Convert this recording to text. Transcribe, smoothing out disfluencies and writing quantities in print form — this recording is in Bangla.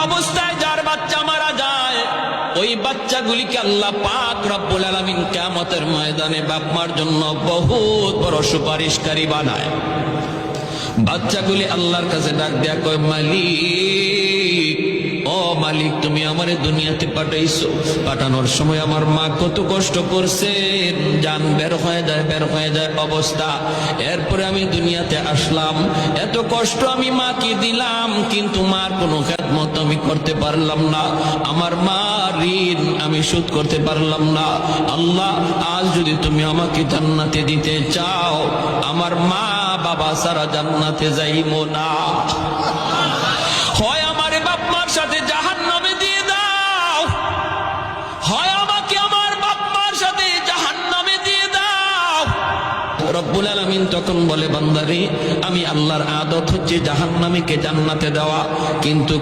অবস্থায় যার বাচ্চা মারা যায়, ওই বাচ্চাগুলিকে আল্লাহ পাক রব্বুল আলামিন কিয়ামতের ময়দানে বাপ মার জন্য বহুত বড় সুপারিশকারী বানায়। বাচ্চাগুলি আল্লাহর কাছে ডাক দেয়া কয়, মালিক, ও মালিক, তুমি আমারে দুনিয়াতে পাঠাইছো, পাঠানোর সময় আমার মা কত কষ্ট করছে, জান বের হয়ে যায় অবস্থা। এরপরে আমি দুনিয়াতে আসলাম, এত কষ্ট আমি মাকে দিলাম, কিন্তু মার কোনো খেদমত আমি করতে পারলাম না, আমার মা ঋণ আমি শোধ করতে পারলাম না। আল্লাহ, আজ যদি তুমি আমাকে জান্নাতে দিতে চাও, আমার মা বাবা সারা জান্নাতে যাইবো না। হয় আমারে বাপ মার সাথে জাহান্নামে দিয়ে দাও, হয় আমাকে আমার বাপ মার সাথে জাহান্নামে দিয়ে দাও। রব্বুল আলামিন তখন বলে, বান্দারে, আমি আল্লাহর আদত হচ্ছে জাহান্নামীকে জান্নাতে দেওয়া, কিন্তু